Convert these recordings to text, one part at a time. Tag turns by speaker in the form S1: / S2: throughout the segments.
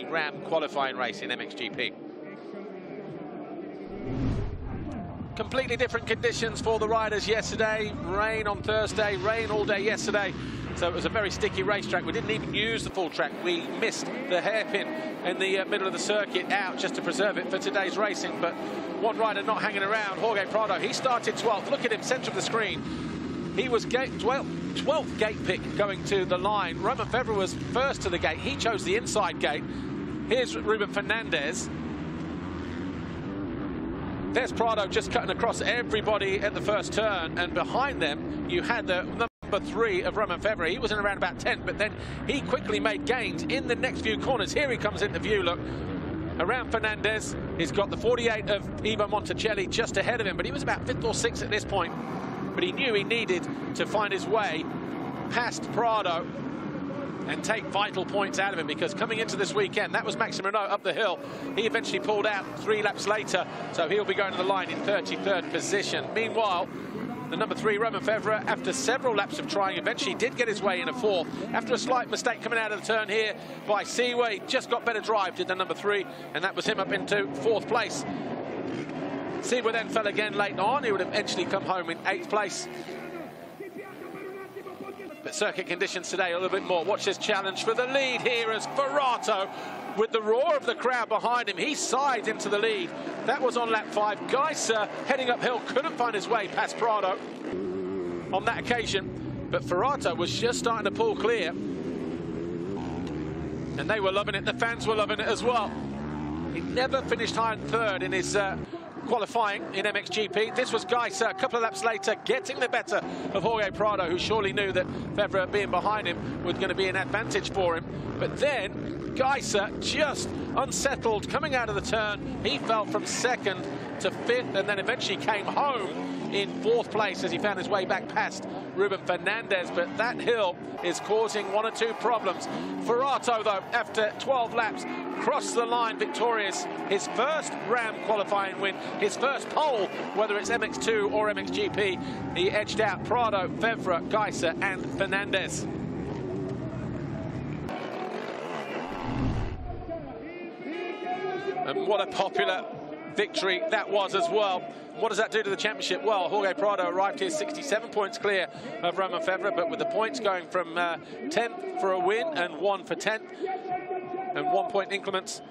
S1: Ram qualifying race in MXGP. Completely different conditions for the riders yesterday. Rain on Thursday, rain all day yesterday. So it was a very sticky racetrack. We didn't even use the full track. We missed the hairpin in the middle of the circuit out just to preserve it for today's racing. But one rider not hanging around, Jorge Prado, he started 12th. Look at him, centre of the screen. He was 12th gate pick going to the line. Romain Febvre was first to the gate. He chose the inside gate. Here's Ruben Fernandez. There's Prado just cutting across everybody at the first turn, and behind them you had the number 3 of Romain Febvre. He was in around about 10th, but then he quickly made gains in the next few corners. Here he comes into view, look. Around Fernandez, he's got the 48 of Ivo Monticelli just ahead of him, but he was about 5th or 6th at this point. But he knew he needed to find his way past Prado and take vital points out of him, because coming into this weekend, that was Maxime Renaux up the hill. He eventually pulled out 3 laps later, so he'll be going to the line in 33rd position. Meanwhile, the number 3, Romain Febvre, after several laps of trying, eventually did get his way in a 4th. After a slight mistake coming out of the turn here by Seewer, he just got better drive, did the number 3, and that was him up into 4th place. Seewer then fell again late on. He would have eventually come home in 8th place. But circuit conditions today a little bit more. Watch this challenge for the lead here as Ferrato, with the roar of the crowd behind him, he sides into the lead. That was on lap 5. GASGAs heading uphill, couldn't find his way past Prado on that occasion. But Ferrato was just starting to pull clear. And they were loving it. The fans were loving it as well. He never finished higher than 3rd in his qualifying in MXGP. This was GASGAs a couple of laps later getting the better of Jorge Prado, who surely knew that Febvre being behind him was going to be an advantage for him. But then GASGAs just unsettled coming out of the turn. He fell from 2nd to 5th and then eventually came home in 4th place as he found his way back past Ruben Fernandez. But that hill is causing 1 or 2 problems. Ferrato, though, after 12 laps, crossed the line victorious. His first Ram qualifying win, his first pole, whether it's MX2 or MXGP. He edged out Prado, Febvre, GASGAs and Fernandez. And what a popular victory that was as well. What does that do to the championship? Well, Jorge Prado arrived here 67 points clear of Romain Febvre, but with the points going from 10th for a win and 1 for 10th and 1 point increments,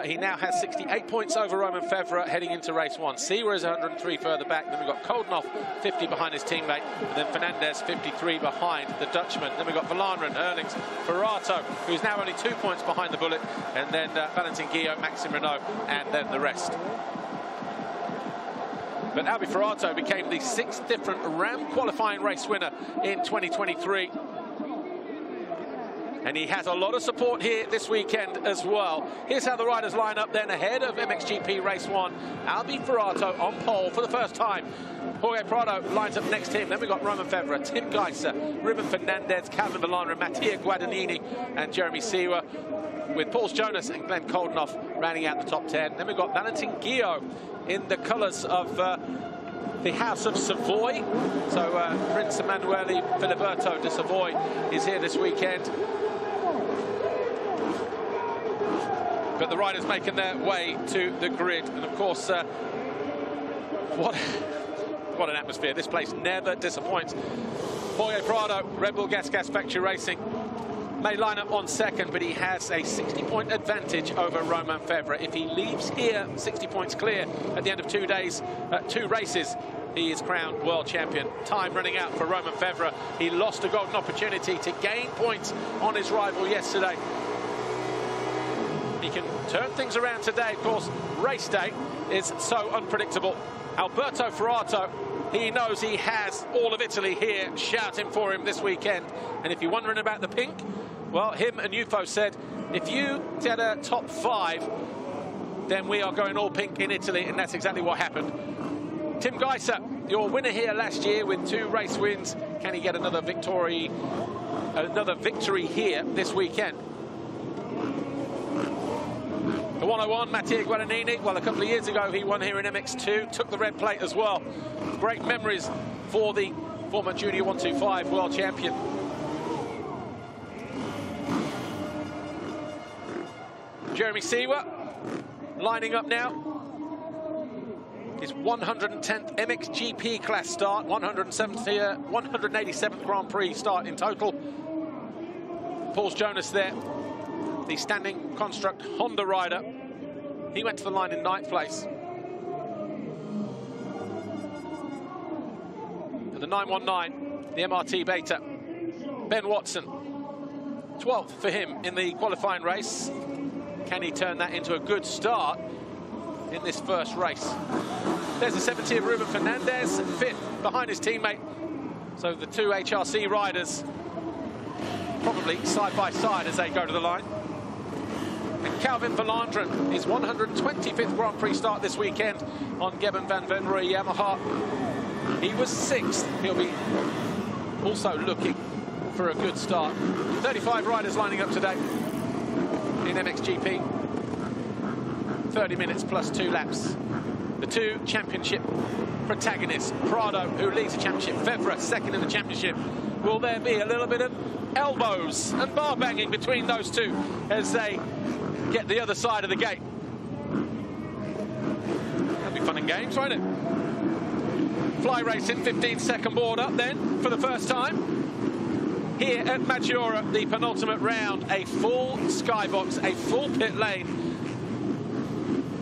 S1: he now has 68 points over Romain Febvre heading into race 1. Seewer is 103 further back. Then we've got Koldenhoff 50 behind his teammate, and then Fernandez 53 behind the Dutchman. Then we've got Vlaanderen, Erlings, Ferrato, who's now only 2 points behind the bullet, and then Valentin Guillaume, Maxime Renaux, and then the rest. But Albi Ferrato became the 6th different Ram qualifying race winner in 2023. And he has a lot of support here this weekend as well. Here's how the riders line up then ahead of MXGP Race 1. Albi Ferrato on pole for the first time. Jorge Prado lines up next to him. Then we've got Romain Febvre, Tim GASGAs, Ruben Fernandez, Calvin Vlaanderen, Mattia Guadagnini and Jeremy Seewer, with Paul Jonas and Glenn Koldenhoff rounding out the top 10. Then we've got Valentin Guillaume in the colours of the House of Savoy. So Prince Emanuele Filiberto de Savoy is here this weekend. But the riders making their way to the grid. And of course, what an atmosphere. This place never disappoints. Jorge Prado, Red Bull GASGAS Factory Racing, may line up on 2nd, but he has a 60-point advantage over Romain Febvre. If he leaves here 60 points clear at the end of 2 days, 2 races, he is crowned world champion. Time running out for Romain Febvre. He lost a golden opportunity to gain points on his rival yesterday. He can turn things around today. Of course, race day is so unpredictable. Alberto Ferrato, he knows he has all of Italy here shouting for him this weekend. And if you're wondering about the pink, well, him and UFO said, if you get a top 5, then we are going all pink in Italy, and that's exactly what happened. Tim GASGAs, your winner here last year with 2 race wins. Can he get another victory here this weekend? The 101, Mattia Guadagnini, well, a couple of years ago he won here in MX2, took the red plate as well. Great memories for the former Junior 125 world champion. Jeremy Seewer lining up now. His 110th MXGP class start, 187th Grand Prix start in total. Paul Jonas there, the standing construct Honda rider. He went to the line in 9th place. And the 919, the MRT Beta, Ben Watson, 12th for him in the qualifying race. Can he turn that into a good start in this first race? There's the 70 of Ruben Fernandez, 5th behind his teammate. So the two HRC riders probably side by side as they go to the line. And Calvin Verlanderen, his 125th Grand Prix start this weekend on Gebben van Venray Yamaha. He was 6th. He'll be also looking for a good start. 35 riders lining up today in MXGP. 30 minutes plus 2 laps. The two championship protagonists, Prado, who leads the championship, Febvre, 2nd in the championship. Will there be a little bit of elbows and bar banging between those two as they get the other side of the gate? That'll be fun and games, won't it? Fly racing, 15-second board up then for the first time. Here at Maggiora, the penultimate round, a full skybox, a full pit lane,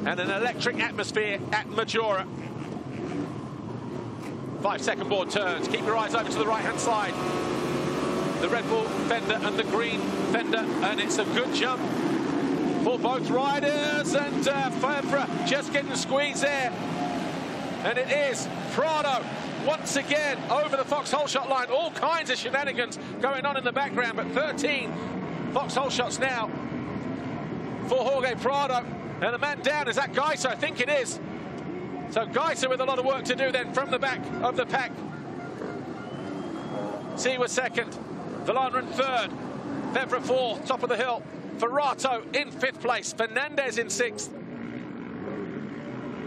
S1: and an electric atmosphere at Maggiora. 5-second board turns. Keep your eyes open to the right-hand side. The Red Bull fender and the green fender, and it's a good jump for both riders. And Febvre just getting squeezed there. And it is Prado once again over the foxhole shot line. All kinds of shenanigans going on in the background, but 13 foxhole shots now for Jorge Prado. And the man down, is that Geiser? I think it is. So Geiser with a lot of work to do then from the back of the pack. Seewer 2nd, Verlanderen 3rd, Febvre 4th, top of the hill. Ferrato in 5th place, Fernandez in 6th.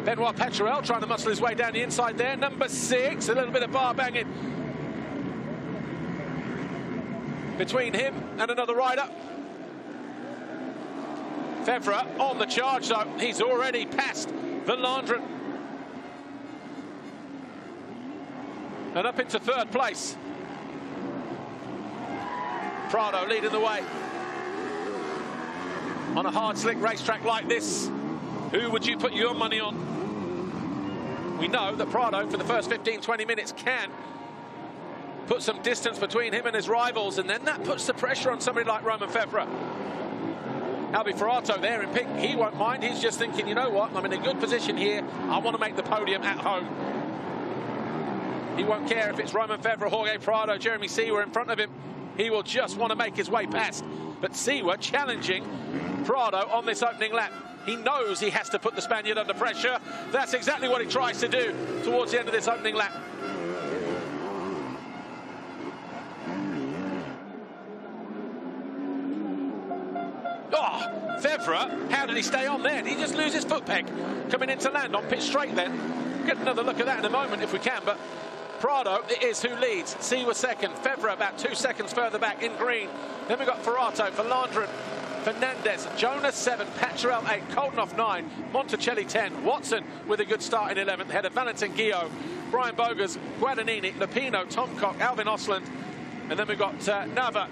S1: Benoit Paturel trying to muscle his way down the inside there. Number 6, a little bit of bar banging between him and another rider. Febvre on the charge though. He's already passed Verlanderen. And up into 3rd place. Prado leading the way. On a hard, slick racetrack like this, who would you put your money on? We know that Prado, for the first 15-20 minutes, can put some distance between him and his rivals, and then that puts the pressure on somebody like Romain Febvre. Albi Ferrato there in pink, he won't mind. He's just thinking, you know what, I'm in a good position here. I want to make the podium at home. He won't care if it's Romain Febvre, Jorge Prado, Jeremy Seewer in front of him. He will just want to make his way past. But Seewer challenging Prado on this opening lap. He knows he has to put the Spaniard under pressure. That's exactly what he tries to do towards the end of this opening lap. Oh, Febvre, how did he stay on there? Did he just lose his foot peg coming into land on pit straight then? Get another look at that in a moment if we can, but Prado it is who leads. Seewer 2nd, Febvre about 2 seconds further back in green. Then we've got Ferrato, Verlanderen, Fernandez, Jonas 7, Paturel 8, Koldenhoff 9, Monticelli 10, Watson with a good start in 11th, ahead of Valentin Guillot, Brian Bogas, Guadagnini, Lupino, Tom Cock, Alvin Osland, and then we've got Nava,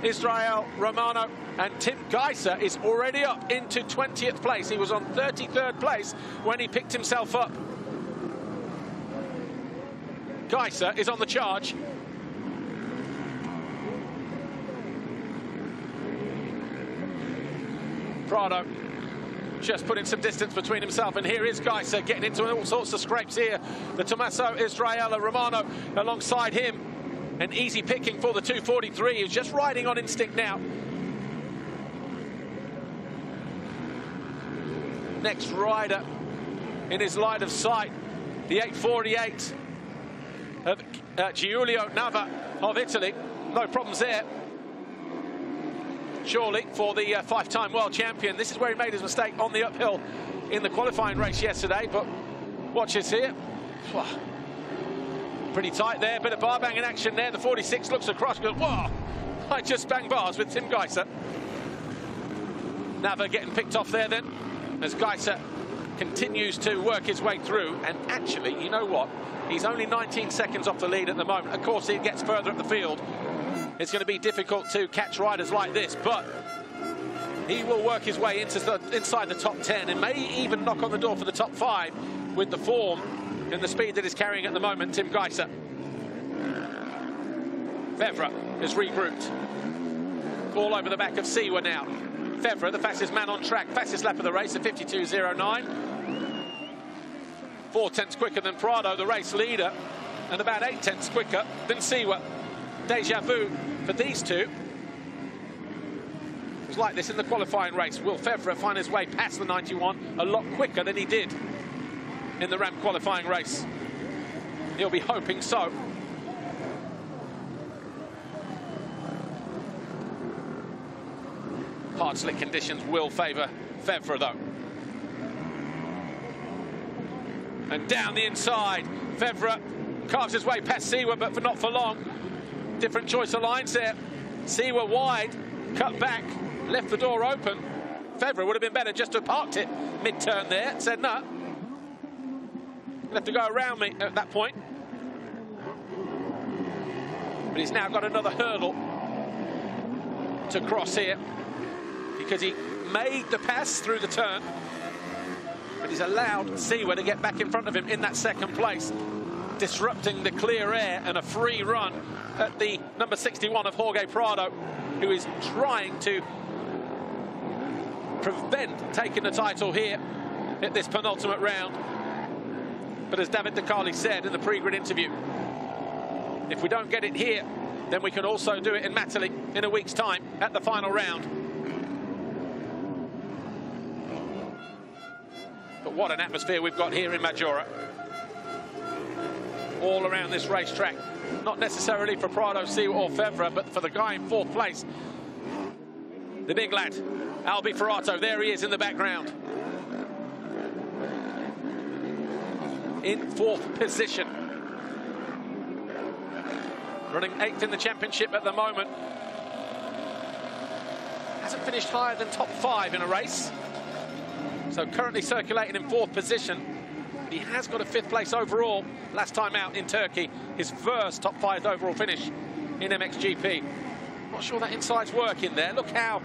S1: Israel Romano, and Tim Geiser is already up into 20th place. He was on 33rd place when he picked himself up. Geiser is on the charge. Prado just putting some distance between himself, and here is Geiser getting into all sorts of scrapes here. The Tommaso Israel Romano alongside him. An easy picking for the 243. He's just riding on instinct now. Next rider in his line of sight, the 848 of Giulio Nava of Italy. No problems there. Surely for the 5-time world champion. This is where he made his mistake on the uphill in the qualifying race yesterday, but watch this here. Pretty tight there, bit of bar banging action there. The 46 looks across, goes, whoa, I just banged bars with Tim Geiser. Nava getting picked off there then, as Geiser continues to work his way through. And actually, you know what? He's only 19 seconds off the lead at the moment. Of course, he gets further up the field. It's going to be difficult to catch riders like this, but he will work his way inside the top 10 and may even knock on the door for the top 5 with the form and the speed that he's carrying at the moment, Tim Geiser. Febvre is regrouped. All over the back of Seewer now. Febvre, the fastest man on track, fastest lap of the race at 52.09. 4 tenths quicker than Prado, the race leader, and about 8 tenths quicker than Seewer. Deja vu for these two. It was like this in the qualifying race. Will Febvre find his way past the 91 a lot quicker than he did in the Ram qualifying race? He'll be hoping so. Hard slick conditions will favour Febvre though. And down the inside, Febvre carves his way past Seewer, but not for long. Different choice of lines there. Seewer wide, cut back, left the door open. Febvre would have been better just to have parked it mid-turn there. Said, no, you'll have to go around me at that point. But he's now got another hurdle to cross here, because he made the pass through the turn, but he's allowed Seewer to get back in front of him in that second place, disrupting the clear air and a free run at the number 61 of Jorge Prado, who is trying to prevent taking the title here at this penultimate round. But as David DeCarli said in the pre-grid interview, if we don't get it here, then we can also do it in Matterley in a week's time at the final round. But what an atmosphere we've got here in Maggiora. All around this racetrack. Not necessarily for Prado, Seewer or Febvre, but for the guy in 4th place. The big lad, Albi Ferrato. There he is in the background. In 4th position. Running 8th in the championship at the moment. Hasn't finished higher than top 5 in a race. So currently circulating in 4th position. He has got a 5th place overall last time out in Turkey. His first top 5 overall finish in MXGP. Not sure that inside's working there. Look how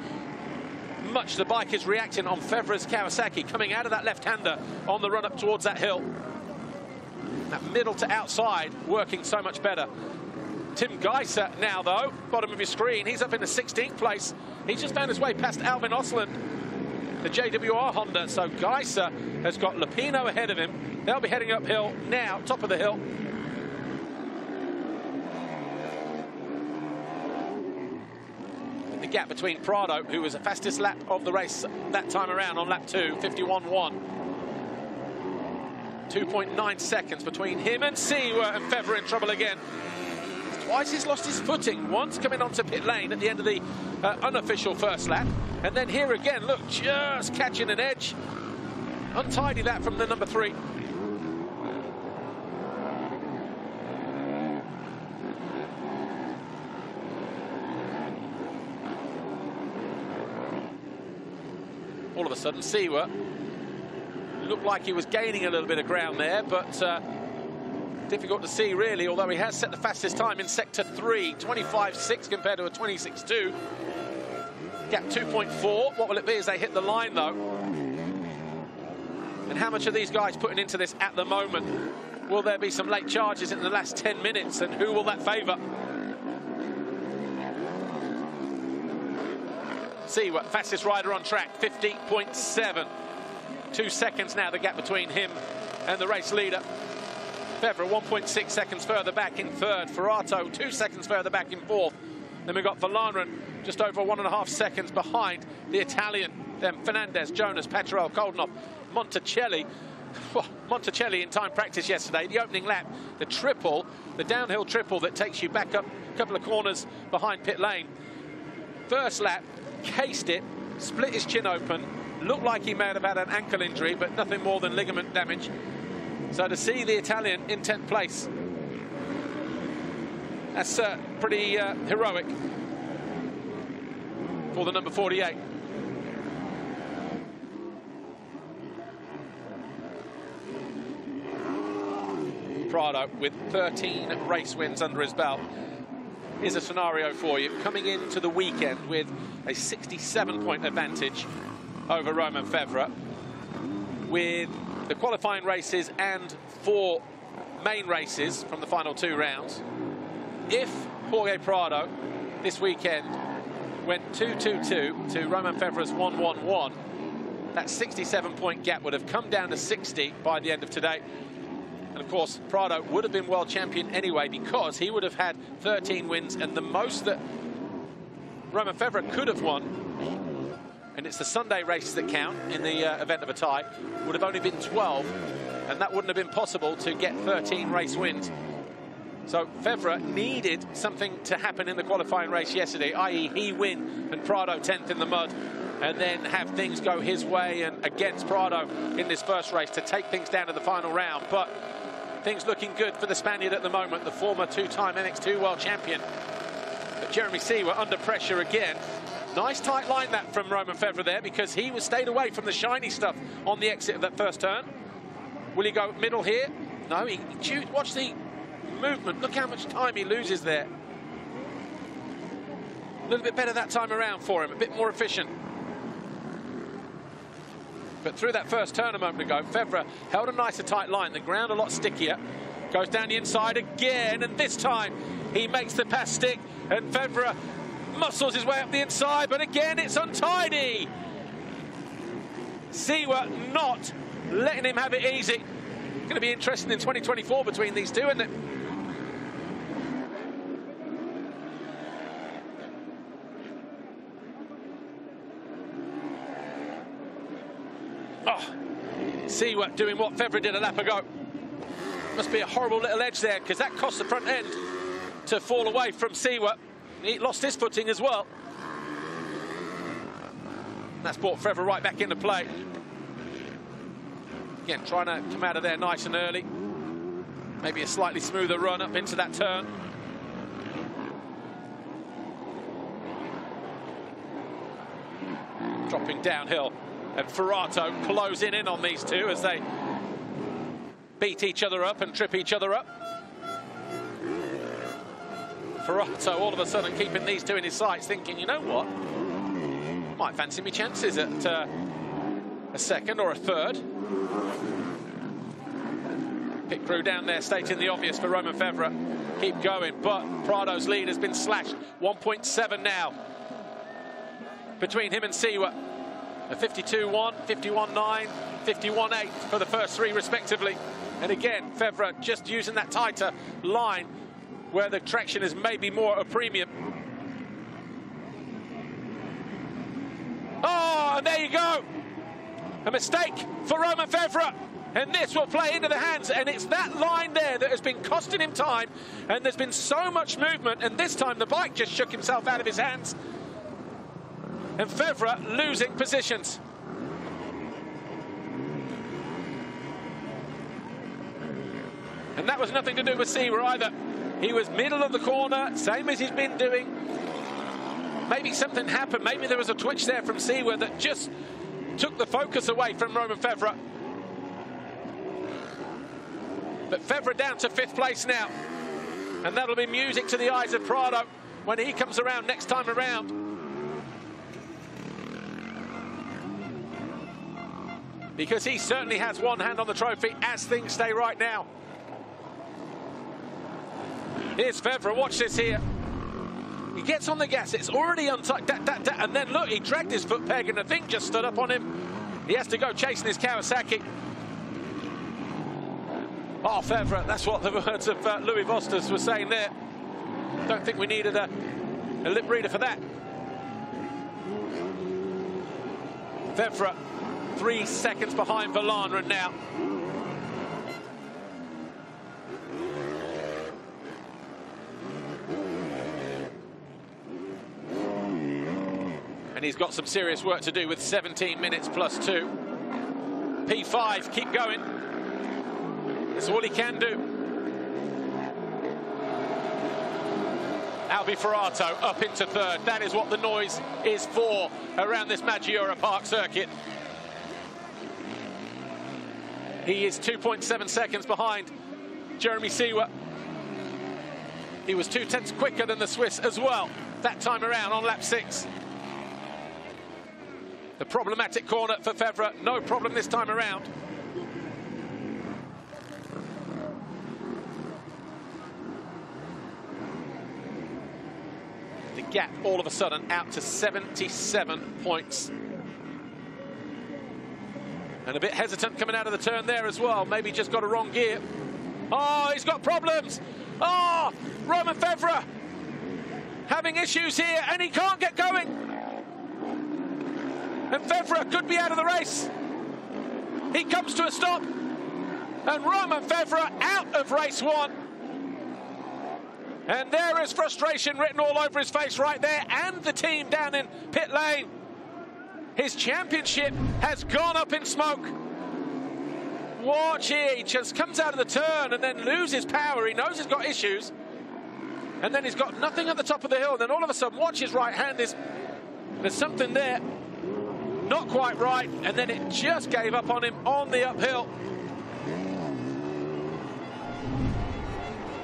S1: much the bike is reacting on Febvre's Kawasaki, coming out of that left-hander on the run up towards that hill. That middle to outside working so much better. Tim Geiser now, though, bottom of your screen. He's up in the 16th place. He's just found his way past Alvin Osland, the JWR Honda. So Geiser has got Lupino ahead of him. They'll be heading uphill now, top of the hill. The gap between Prado, who was the fastest lap of the race that time around on lap 2, 51.1. 2.9 seconds between him and Seewer, and Febvre in trouble again. Twice he's lost his footing. Once coming onto pit lane at the end of the unofficial first lap. And then here again, look, just catching an edge. Untidy that from the number 3. All of a sudden, Seewer looked like he was gaining a little bit of ground there, but difficult to see really, although he has set the fastest time in sector 3, 25.6 compared to a 26.2. Gap 2.4. What will it be as they hit the line though? And how much are these guys putting into this at the moment? Will there be some late charges in the last 10 minutes, and who will that favour? Seewer, fastest rider on track, 50.7. 2 seconds now, the gap between him and the race leader. Febvre 1.6 seconds further back in 3rd. Ferrato 2 seconds further back in 4th. Then we've got Valarin just over 1.5 seconds behind the Italian. Then Fernandez, Jonas, Patrol, Koldenhoff, Monticelli. Monticelli in time practice yesterday. The opening lap, the triple, the downhill triple that takes you back up a couple of corners behind pit lane. First lap, cased it, split his chin open. Looked like he may have had an ankle injury, but nothing more than ligament damage. So to see the Italian in 10th place, that's pretty heroic for the number 48. Prado with 13 race wins under his belt. Here's a scenario for you. Coming into the weekend with a 67-point advantage over Romain Febvre, with the qualifying races and 4 main races from the final 2 rounds. If Jorge Prado this weekend went 2-2-2 to Romain Febvre's 1-1-1, that 67-point gap would have come down to 60 by the end of today. And of course, Prado would have been world champion anyway, because he would have had 13 wins, and the most that Romain Febvre could have won, and it's the Sunday races that count in the event of a tie, would have only been 12, and that wouldn't have been possible to get 13 race wins. So Febvre needed something to happen in the qualifying race yesterday, i.e. he win and Prado 10th in the mud, and then have things go his way and against Prado in this first race to take things down to the final round. But things looking good for the Spaniard at the moment, the former 2-time MX2 world champion. But Jeremy Seewer under pressure again. Nice tight line that from Romain Febvre there, because he was stayed away from the shiny stuff on the exit of that first turn. Will he go middle here? No, he watch the movement. Look how much time he loses there. A little bit better that time around for him, a bit more efficient. But through that first turn a moment ago, Febvre held a nicer tight line, the ground a lot stickier. Goes down the inside again, and this time he makes the pass stick, and Febvre muscles his way up the inside, but again it's untidy. Seewer not letting him have it easy. Going to be interesting in 2024 between these two, isn't it? Oh, Seewer doing what Febvre did a lap ago. Must be a horrible little edge there, because that cost the front end to fall away from Seewer. He lost his footing as well. That's brought Febvre right back into play. Again, trying to come out of there nice and early. Maybe a slightly smoother run up into that turn. Dropping downhill. And Ferrato closing in on these two as they beat each other up and trip each other up. Ferrato all of a sudden keeping these two in his sights, thinking, you know what? Might fancy me chances at a second or a third. Pit crew down there stating the obvious for Romain Febvre. Keep going, but Prado's lead has been slashed. 1.7 now between him and Seewer. A 52-1, 51-9, 51-8 for the first 3 respectively. And again, Febvre just using that tighter line where the traction is maybe more a premium. Oh, and there you go. A mistake for Romain Febvre. And this will play into the hands. And it's that line there that has been costing him time. And there's been so much movement. And this time the bike just shook himself out of his hands. And Febvre losing positions. And that was nothing to do with Seewer either. He was middle of the corner, same as he's been doing. Maybe something happened. Maybe there was a twitch there from Seewer that just took the focus away from Romain Febvre. But Febvre down to 5th place now. And that'll be music to the eyes of Prado when he comes around next time around. Because he certainly has one hand on the trophy as things stay right now. Here's Febvre, watch this here. He gets on the gas, it's already untucked, and then look, he dragged his foot peg and the thing just stood up on him. He has to go chasing his Kawasaki. Oh, Febvre, that's what the words of Louis Vosters were saying there. Don't think we needed a lip reader for that. Febvre 3 seconds behind Valandre now. And he's got some serious work to do with 17 minutes plus 2. P5, keep going. That's all he can do. Albi Ferrato up into 3rd. That is what the noise is for around this Maggiora Park circuit. He is 2.7 seconds behind Jeremy Seewer. He was 2/10 quicker than the Swiss as well that time around on lap 6. The problematic corner for Febvre, no problem this time around. The gap all of a sudden out to 77 points. And a bit hesitant coming out of the turn there as well. Maybe just got a wrong gear. Oh, he's got problems. Oh, Romain Febvre having issues here, and he can't get going. And Febvre could be out of the race. He comes to a stop. And Romain Febvre out of race 1. And there is frustration written all over his face right there, and the team down in pit lane. His championship has gone up in smoke. Watch here, he just comes out of the turn and then loses power. He knows he's got issues. And then he's got nothing at the top of the hill. And then all of a sudden, watch his right hand. There's something there. Not quite right. And then it just gave up on him on the uphill.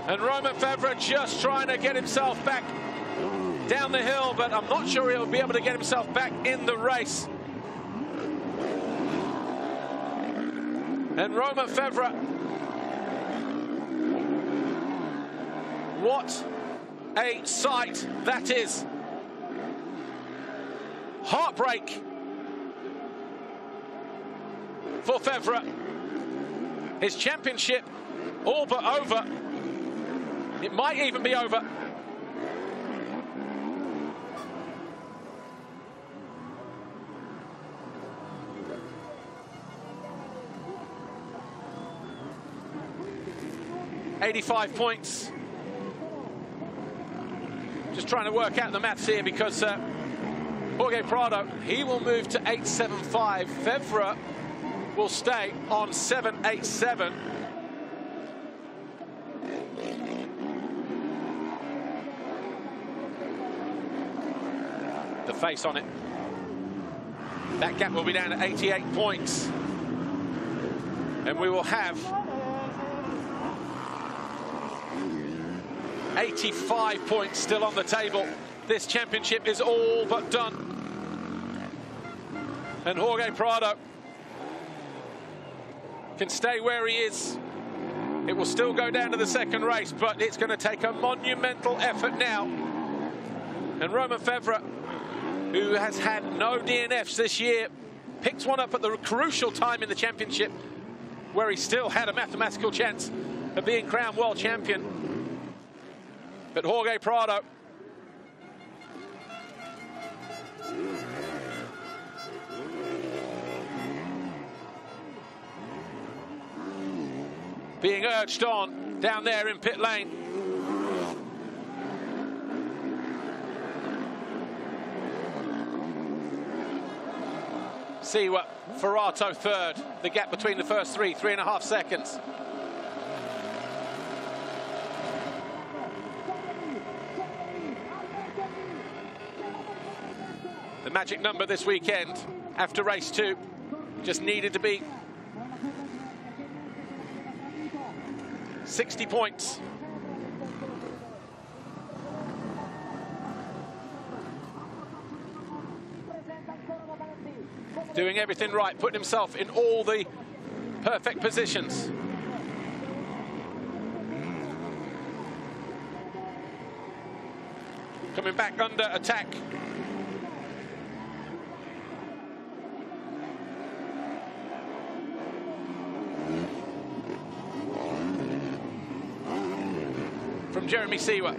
S1: And Romain Febvre just trying to get himself back down the hill, but I'm not sure he'll be able to get himself back in the race. And Romain Febvre, what a sight that is. Heartbreak for Febvre. His championship all but over. It might even be over. $85 points. Just trying to work out the maths here because Jorge Prado, he will move to 875. Febvre will stay on 787. The face on it. That gap will be down to 88 points. And we will have 85 points still on the table. This championship is all but done. And Jorge Prado can stay where he is. It will still go down to the second race, but it's going to take a monumental effort now. And Romain Febvre, who has had no DNFs this year, picks one up at the crucial time in the championship where he still had a mathematical chance of being crowned world champion. But Jorge Prado being urged on down there in pit lane. Seewer, Ferrato third. The gap between the first 3.5 seconds. The magic number this weekend after race 2 just needed to be 60 points. Doing everything right, putting himself in all the perfect positions. Coming back under attack. From Jeremy Seewer.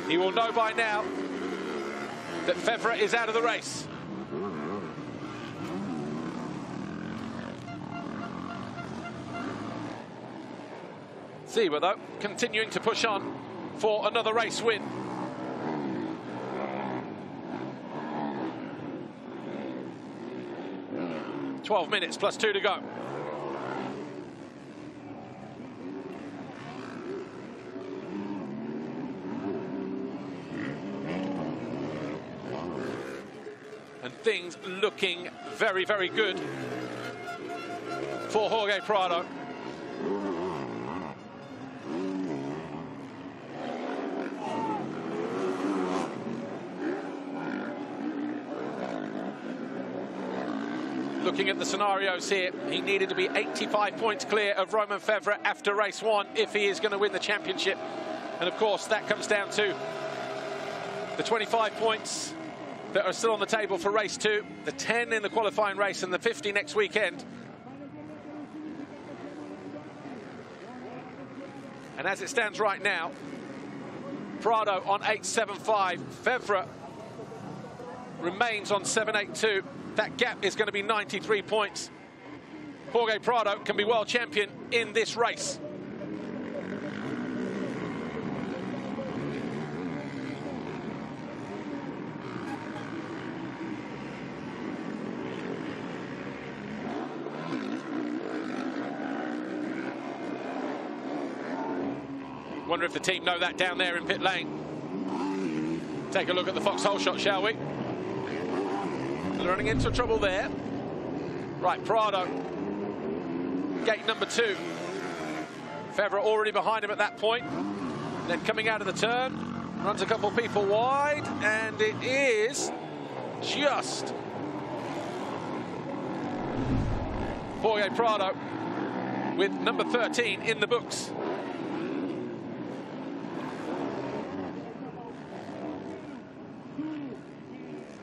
S1: He will know by now that Febvre is out of the race. Seewer, though, continuing to push on for another race win. "12 minutes plus 2 to go. And things looking very, very good for Jorge Prado. Looking at the scenarios here, he needed to be 85 points clear of Romain Febvre after race 1 if he is going to win the championship. And of course, that comes down to the 25 points that are still on the table for race 2, the 10 in the qualifying race, and the 50 next weekend. And as it stands right now, Prado on 8.75, Febvre remains on 7.82. That gap is going to be 93 points. Jorge Prado can be world champion in this race. Wonder if the team know that down there in pit lane. Take a look at the foxhole shot, shall we? They're running into trouble there. Right, Prado, gate number 2. Febvre already behind him at that point. Then coming out of the turn, runs a couple of people wide, and it is just Jorge Prado with number 13 in the books.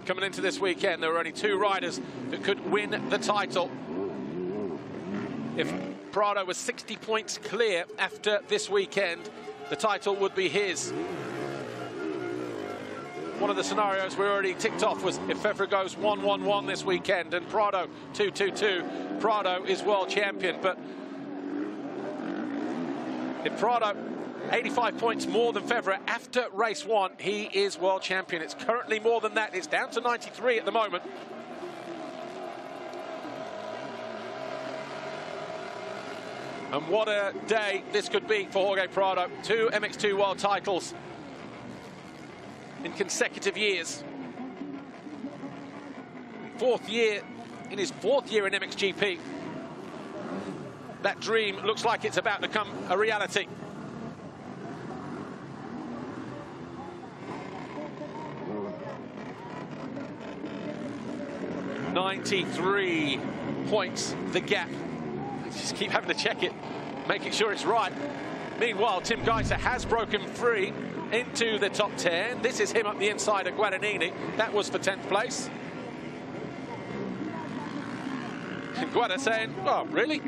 S1: Coming into this weekend, there were only 2 riders that could win the title. If Prado was 60 points clear after this weekend, the title would be his. One of the scenarios we already ticked off was if Febvre goes 1-1-1 this weekend and Prado 2-2-2, Prado is world champion. But if Prado 85 points more than Febvre after race 1, he is world champion. It's currently more than that. It's down to 93 at the moment. And what a day this could be for Jorge Prado. 2 MX2 world titles in consecutive years. In his fourth year in MXGP. That dream looks like it's about to come a reality. .93 points, the gap. Just keep having to check it, making sure it's right. Meanwhile, Tim Geiser has broken free into the top 10. This is him up the inside of Guadagnini. That was for 10th place. And Guada saying, oh, really?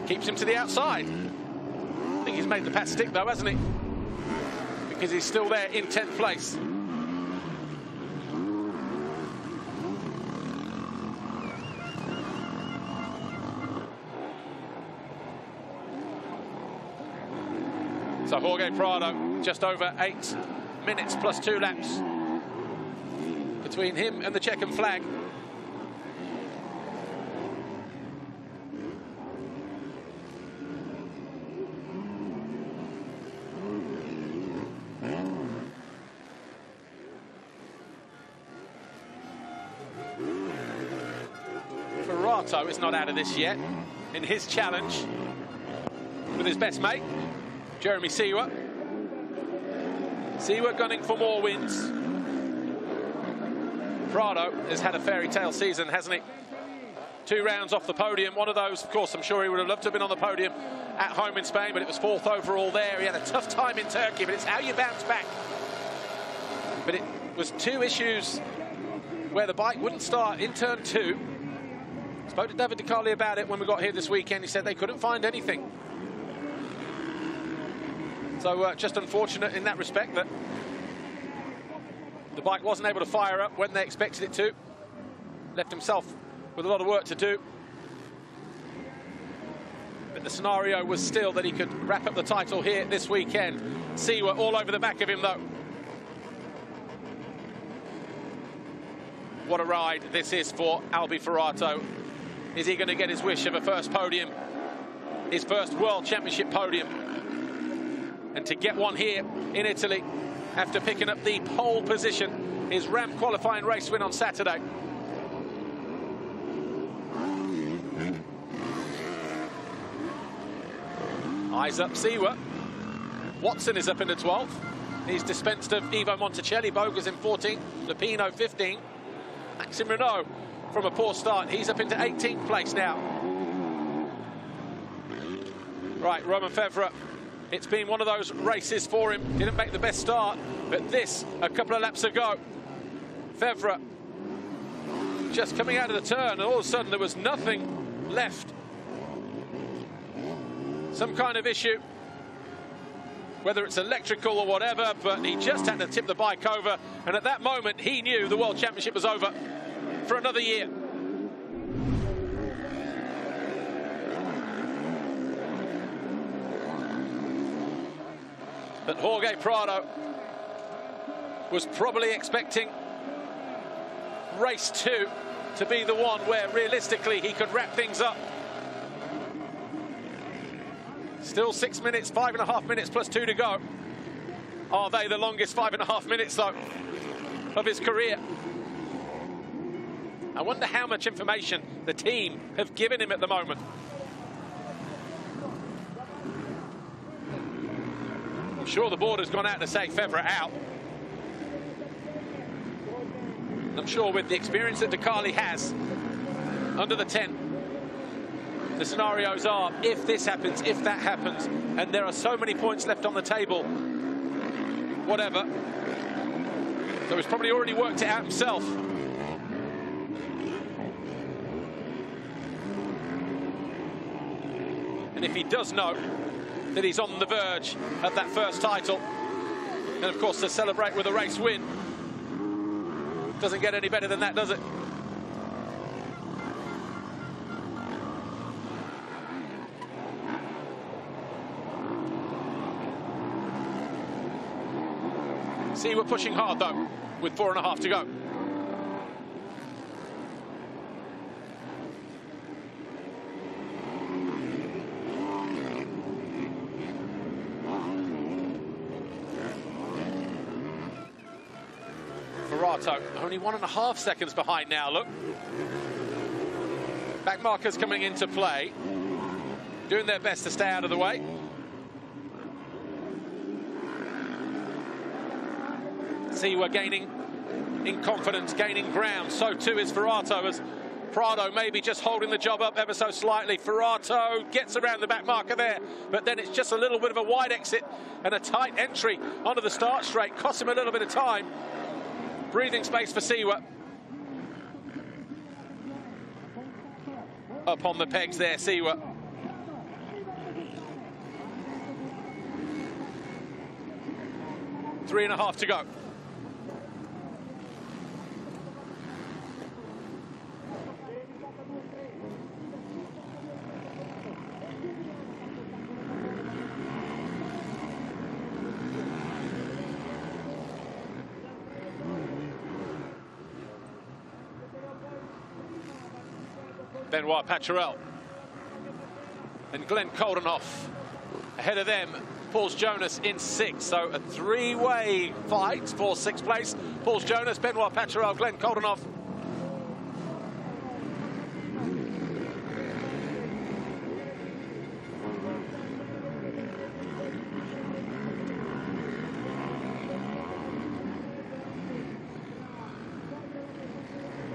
S1: Keeps him to the outside. I think he's made the pat stick, though, hasn't he? Because he's still there in 10th place. So Jorge Prado, just over 8 minutes plus 2 laps between him and the checkered flag. Prado is not out of this yet in his challenge with his best mate, Jeremy Seewer. Seewer gunning for more wins. Prado has had a fairy tale season, hasn't he? 2 rounds off the podium. One of those, of course, I'm sure he would have loved to have been on the podium at home in Spain, but it was 4th overall there. He had a tough time in Turkey, but it's how you bounce back. But it was 2 issues where the bike wouldn't start in turn 2. Spoke to David DeCarli about it when we got here this weekend. He said they couldn't find anything. So just unfortunate in that respect that the bike wasn't able to fire up when they expected it to. Left himself with a lot of work to do. But the scenario was still that he could wrap up the title here this weekend. Seewer all over the back of him, though. What a ride this is for Albi Ferrato. Is he going to get his wish of a first podium? His first World Championship podium? And to get one here in Italy after picking up the pole position, his ramp qualifying race win on Saturday. Eyes up Seewer. Watson is up into 12th. He's dispensed of Ivo Monticelli. Bogas in 14th. Lupino 15th. Maxime Renault from a poor start. He's up into 18th place now. Right, Romain Febvre. It's been one of those races for him. Didn't make the best start, but this, a couple of laps ago, Febvre just coming out of the turn, and all of a sudden there was nothing left. Some kind of issue, whether it's electrical or whatever, but he just had to tip the bike over, and at that moment he knew the World Championship was over for another year. But Jorge Prado was probably expecting race 2 to be the one where realistically he could wrap things up. Still 6 minutes, 5.5 minutes plus 2 to go. Are they the longest 5.5 minutes though of his career? I wonder how much information the team have given him at the moment. I'm sure the board has gone out to say Febvre out. I'm sure with the experience that Decali has under the tent, the scenarios are if this happens, if that happens, and there are so many points left on the table, whatever. So he's probably already worked it out himself. And if he does know that he's on the verge of that first title, and of course to celebrate with a race win, doesn't get any better than that, does it? See, we're pushing hard though, with 4.5 to go. Only 1.5 seconds behind now, look. Back markers coming into play. Doing their best to stay out of the way. See, we're gaining in confidence, gaining ground. So too is Ferrato, as Prado maybe just holding the job up ever so slightly. Ferrato gets around the back marker there, but then it's just a little bit of a wide exit and a tight entry onto the start straight. Costs him a little bit of time. Breathing space for Seewer. Up on the pegs there, Seewer. Three and a half to go. Benoit Paturel and Glenn Coldenhoff ahead of them. Pauls Jonas in 6th, so a three-way fight for 6th place. Pauls Jonas, Benoit Paturel, Glenn Coldenhoff.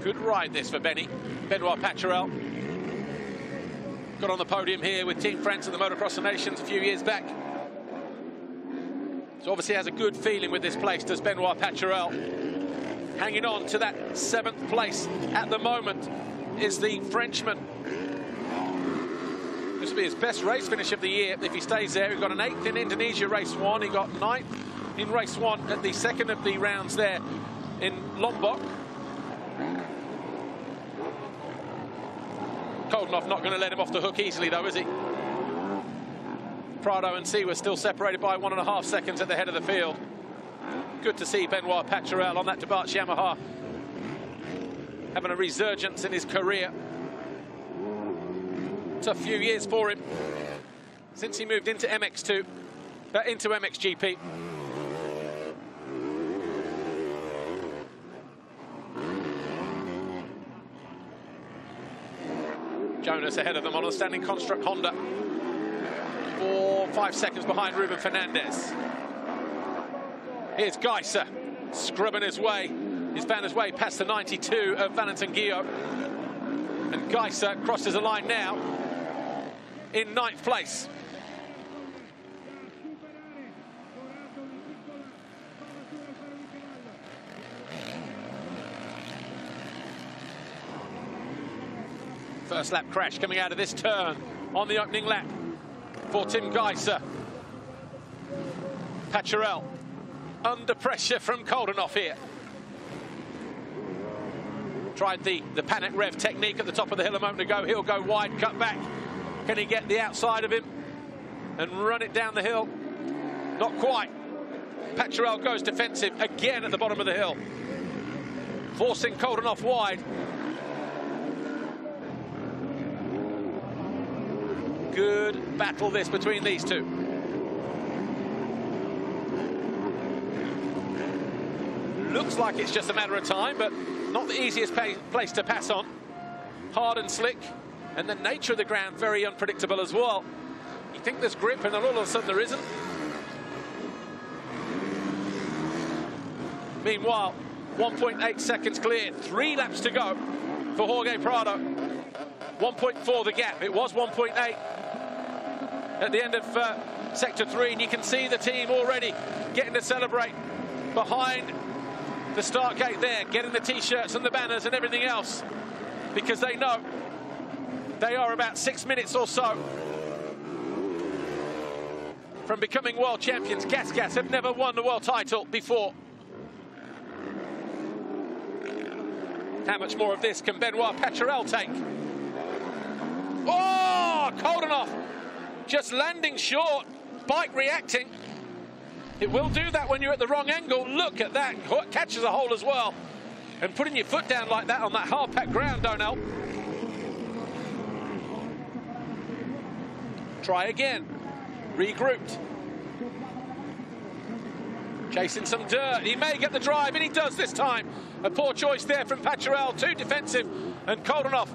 S1: Good ride this for Benoit Paturel. Got on the podium here with Team France at the Motocross of Nations a few years back. So obviously has a good feeling with this place, does Benoit Paturel. Hanging on to that 7th place at the moment is the Frenchman. This will be his best race finish of the year if he stays there. He got an 8th in Indonesia race 1. He got 9th in race 1 at the second of the rounds there in Lombok. Coldenhoff not going to let him off the hook easily though, is he? Prado and Seewer still separated by 1.5 seconds at the head of the field. Good to see Benoit Paturel on that Debach Yamaha having a resurgence in his career. Tough few years for him since he moved into into MXGP. Jonas ahead of them on a standing construct Honda. 4 5 seconds behind Ruben Fernandez. Here's Geiser scrubbing his way. He's found his way past the 92 of Valentin Guillot. And Geiser crosses the line now in 9th place. First lap crash coming out of this turn on the opening lap for Tim Geiser. Paturel under pressure from Koldenhoff here. Tried the panic rev technique at the top of the hill a moment ago. He'll go wide, cut back. Can he get the outside of him and run it down the hill? Not quite. Paturel goes defensive again at the bottom of the hill, forcing Koldenhoff wide. Good battle this between these two. Looks like it's just a matter of time, but not the easiest place to pass on. Hard and slick, and the nature of the ground very unpredictable as well. You think there's grip, and then all of a sudden there isn't. Meanwhile, 1.8 seconds clear, 3 laps to go for Jorge Prado. 1.4 the gap. It was 1.8 at the end of Sector 3, and you can see the team already getting to celebrate behind the start gate there, getting the t-shirts and the banners and everything else, because they know they are about 6 minutes or so from becoming world champions. GASGAs have never won the world title before. How much more of this can Benoit Paturel take? Oh, Koldenhoff just landing short, bike reacting. It will do that when you're at the wrong angle. Look at that, catches a hole as well. And putting your foot down like that on that hard-packed ground don't help. Try again, regrouped. Chasing some dirt, he may get the drive, and he does this time. A poor choice there from Paturel, too defensive, and Koldenhoff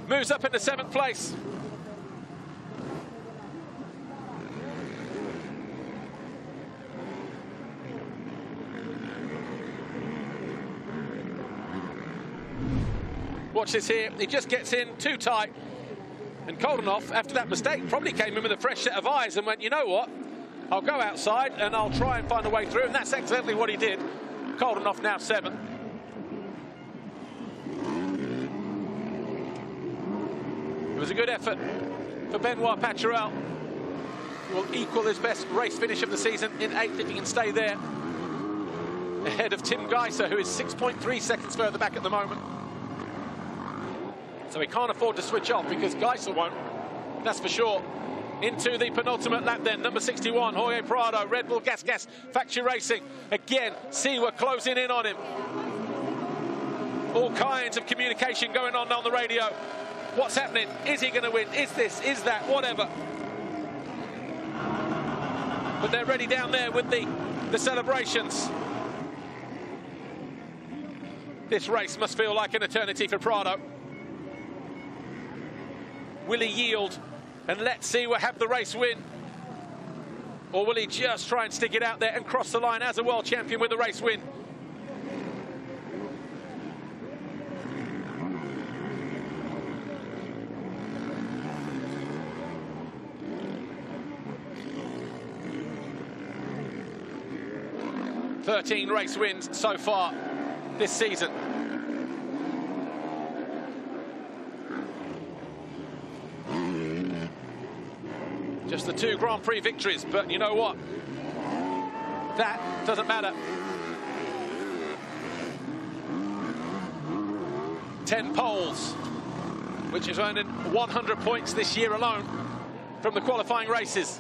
S1: moves up into 7th place. Watch this here, he just gets in too tight. And Koldenhoff, after that mistake, probably came in with a fresh set of eyes and went, you know what, I'll go outside and I'll try and find a way through. And that's exactly what he did. Koldenhoff now 7th. It was a good effort for Benoit Paturel. He will equal his best race finish of the season in 8th if he can stay there. Ahead of Tim Geiser, who is 6.3 seconds further back at the moment. So he can't afford to switch off, because Geiser won't, that's for sure. Into the penultimate lap then, number 61, Jorge Prado, Red Bull GASGAS Factory Racing. Again, Seewer closing in on him. All kinds of communication going on the radio. What's happening? Is he going to win? Is this? Is that? Whatever. But they're ready down there with the celebrations. This race must feel like an eternity for Prado. Will he yield and let Seewer have the race win? Or will he just try and stick it out there and cross the line as a world champion with the race win? "13 race wins so far this season. Just the 2 Grand Prix victories, but you know what? That doesn't matter. 10 poles, which is earning 100 points this year alone from the qualifying races.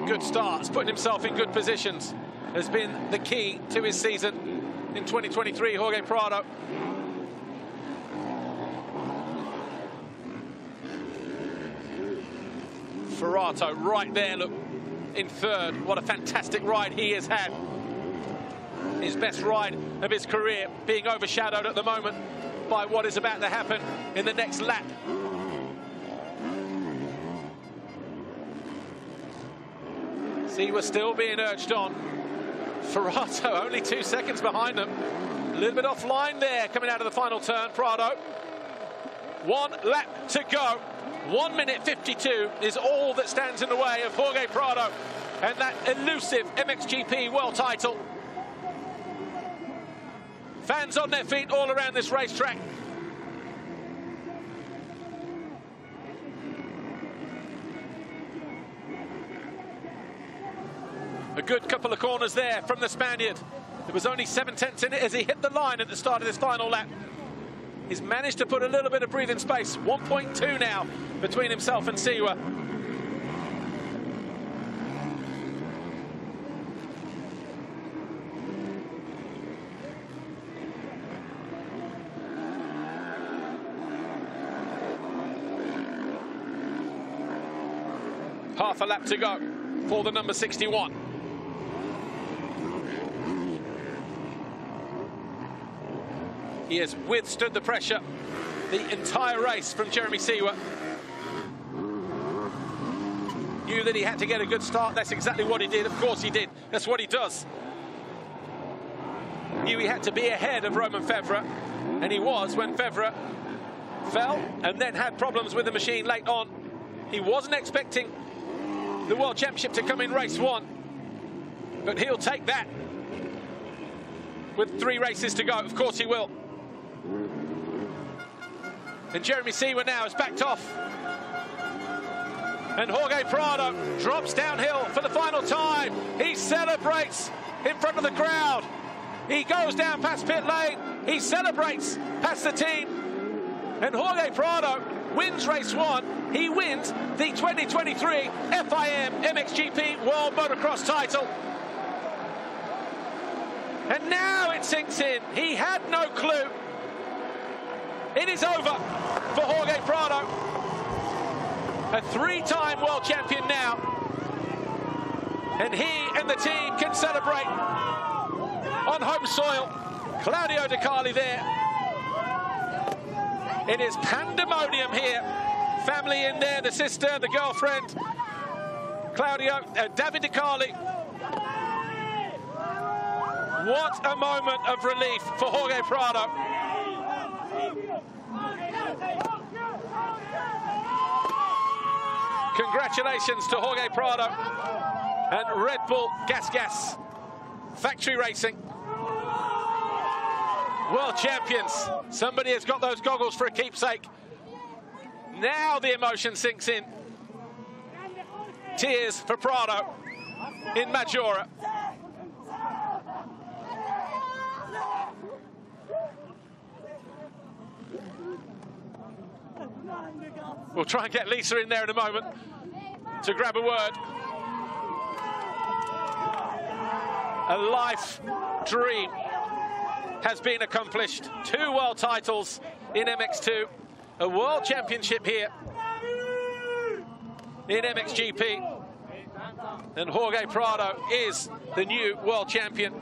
S1: Good starts, putting himself in good positions has been the key to his season in 2023, Jorge Prado. Ferrato right there, look, in 3rd. What a fantastic ride he has had. His best ride of his career, being overshadowed at the moment by what is about to happen in the next lap. Seewer still being urged on. Prado only 2 seconds behind them. A little bit offline there coming out of the final turn. Prado. 1 lap to go. 1 minute 52 is all that stands in the way of Jorge Prado and that elusive MXGP world title. Fans on their feet all around this racetrack. A good couple of corners there from the Spaniard. There was only 7/10 in it as he hit the line at the start of this final lap. He's managed to put a little bit of breathing space. 1.2 now between himself and Seewer. Half a lap to go for the number 61. He has withstood the pressure the entire race from Jeremy Seewer. Knew that he had to get a good start. That's exactly what he did. Of course he did. That's what he does. Knew he had to be ahead of Romain Febvre, and he was when Febvre fell and then had problems with the machine late on. He wasn't expecting the World Championship to come in race 1, but he'll take that with 3 races to go. Of course he will. And Jeremy Seewer now is backed off. And Jorge Prado drops downhill for the final time. He celebrates in front of the crowd. He goes down past pit lane. He celebrates past the team. And Jorge Prado wins race 1. He wins the 2023 FIM MXGP World Motocross title. And now it sinks in. He had no clue. It is over for Jorge Prado. A 3-time world champion now. And he and the team can celebrate on home soil. Claudio De Carli there. It is pandemonium here. Family in there, the sister, the girlfriend. David De Carli. What a moment of relief for Jorge Prado. Congratulations to Jorge Prado and Red Bull GASGAS Factory Racing. World champions. Somebody has got those goggles for a keepsake. Now the emotion sinks in. Tears for Prado in Maggiora. We'll try and get Lisa in there in a moment to grab a word. A life dream has been accomplished. 2 world titles in MX2, a world championship here in MXGP. And Jorge Prado is the new world champion.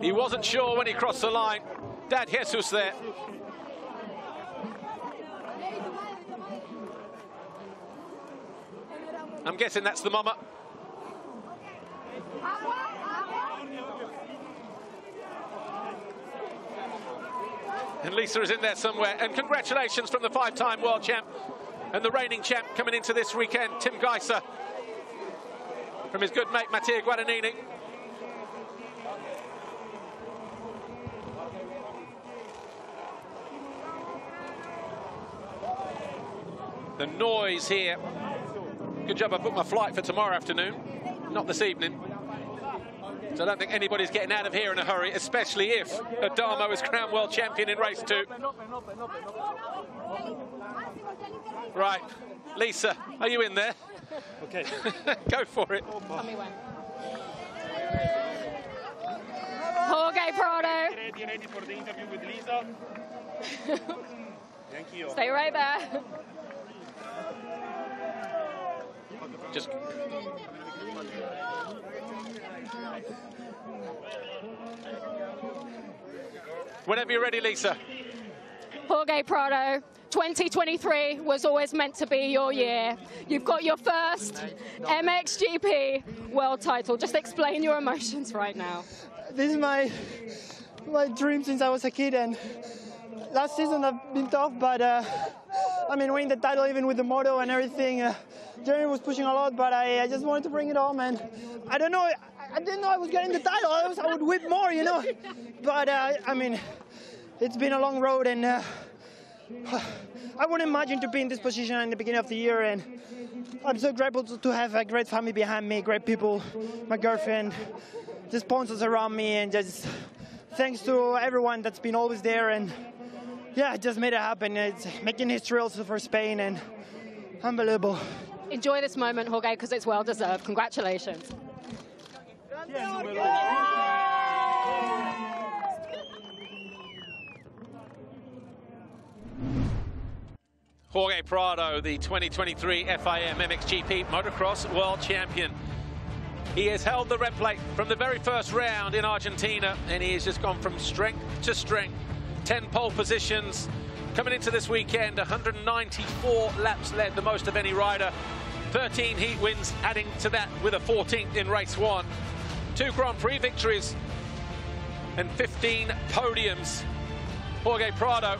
S1: He wasn't sure when he crossed the line. Dad Jesus there. I'm guessing that's the mama. And Lisa is in there somewhere. And congratulations from the 5-time world champ and the reigning champ coming into this weekend, Tim Geiser, from his good mate Mattia Guadagnini. The noise here. Good job I booked my flight for tomorrow afternoon, not this evening. So I don't think anybody's getting out of here in a hurry, especially if Adamo is crowned world champion in race 2. Right, Lisa, are you in there?
S2: Okay.
S1: Go for it.
S3: Tell me when. Jorge Prado.
S2: Ready for the interview with Lisa? Thank you.
S3: Stay right there.
S1: Just whenever you're ready, Lisa.
S3: Jorge Prado, 2023 was always meant to be your year. You've got your first MXGP world title. Just explain your emotions right now.
S4: This is my dream since I was a kid, and last season have been tough, but I mean, winning the title even with the moto and everything, Jeremy was pushing a lot, but I just wanted to bring it home, and I don't know, I didn't know I was getting the title. I would whip more, you know, but I mean, it's been a long road, and I wouldn't imagine to be in this position in the beginning of the year, and I'm so grateful to have a great family behind me, great people, my girlfriend, the sponsors around me, and just thanks to everyone that's been always there, and yeah, it just made it happen. It's making history also for Spain, and unbelievable.
S3: Enjoy this moment, Jorge, because it's well deserved. Congratulations.
S1: Jorge Prado, the 2023 FIM MXGP Motocross World Champion. He has held the red plate from the very first round in Argentina, and he has just gone from strength to strength. 10 pole positions coming into this weekend, 194 laps led, the most of any rider. 13 heat wins, adding to that with a 14th in race 1. 2 Grand Prix victories and 15 podiums. Jorge Prado,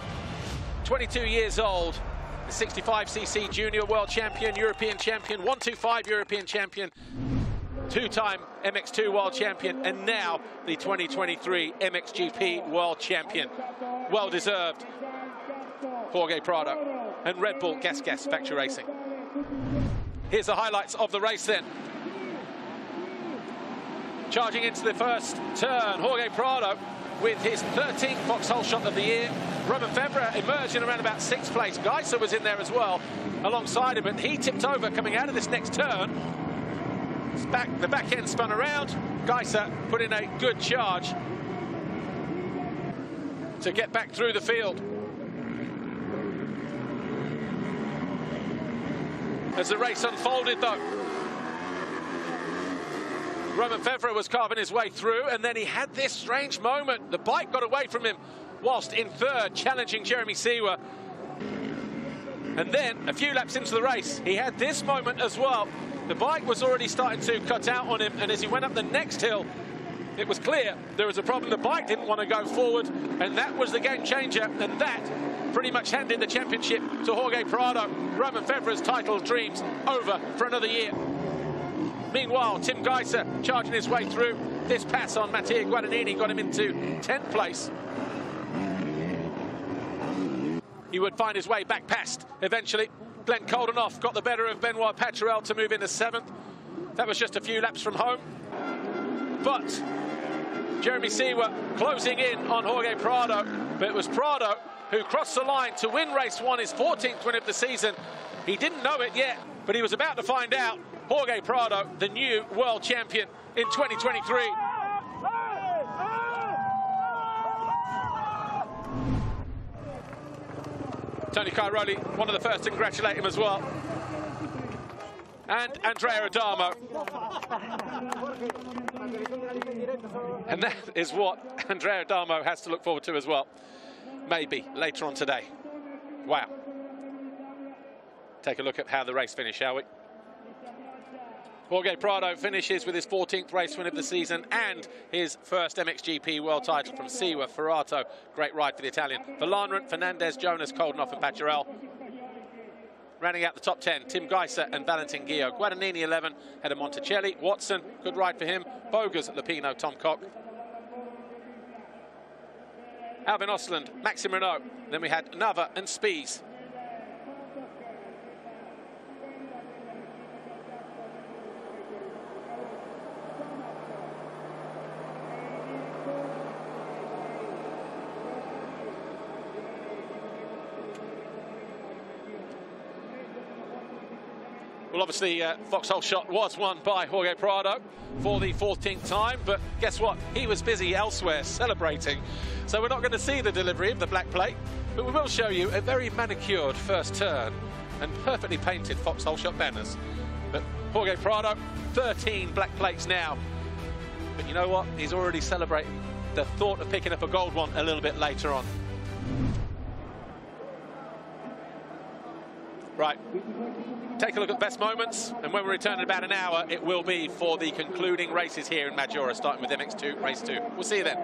S1: 22 years old, 65cc junior world champion, European champion, 125 European champion, 2-time MX2 world champion, and now the 2023 MXGP world champion. Well deserved, Jorge Prado and Red Bull GASGAS Factory Racing. Here's the highlights of the race then. Charging into the first turn, Jorge Prado with his 13th Vauxhall shot of the year. Romain Febvre emerged in around about 6th place. GASGAs was in there as well alongside him, but he tipped over coming out of this next turn. The back end spun around. GASGAs put in a good charge to get back through the field. As the race unfolded though, Romain Febvre was carving his way through, and then he had this strange moment. The bike got away from him whilst in third, challenging Jeremy Seewer. And then, a few laps into the race, he had this moment as well. The bike was already starting to cut out on him, and as he went up the next hill, it was clear there was a problem. The bike didn't want to go forward, and that was the game changer, and that pretty much handed the championship to Jorge Prado. Romain Febvre's title dreams over for another year. Meanwhile, Tim GASGAs charging his way through. This pass on Matteo Guadagnini got him into 10th place. He would find his way back past eventually. Glenn Coldenoff got the better of Benoit Paturel to move into 7th. That was just a few laps from home. But Jeremy Seewer closing in on Jorge Prado. But it was Prado who crossed the line to win race 1, his 14th win of the season. He didn't know it yet, but he was about to find out. Jorge Prado, the new world champion in 2023. Tony Cairoli, one of the first to congratulate him as well. And Andrea Adamo. And that is what Andrea Adamo has to look forward to as well. Maybe later on today. Wow. Take a look at how the race finished, shall we? Jorge Prado finishes with his 14th race win of the season and his first MXGP world title from Seewer, Ferrato. Great ride for the Italian. Verlanen, Fernandez, Jonas, Coldenoff and Paturel. Rounding out the top 10, Tim GASGAs and Valentin Guillot. Guadagnini 11, Heather Monticelli. Watson, good ride for him. Bogas, Lupino, Tom Cock. Alvin Osland, Maxime Renault. Then we had Nava and Spies. Well, obviously, Vauxhall Shot was won by Jorge Prado for the 14th time, but guess what? He was busy elsewhere celebrating. So we're not going to see the delivery of the black plate, but we will show you a very manicured first turn and perfectly painted Vauxhall Shot banners. But Jorge Prado, 13 black plates now. But you know what? He's already celebrating the thought of picking up a gold one a little bit later on. Right, take a look at the best moments, and when we return in about an hour, it will be for the concluding races here in Maggiora, starting with MX2 Race 2. We'll see you then.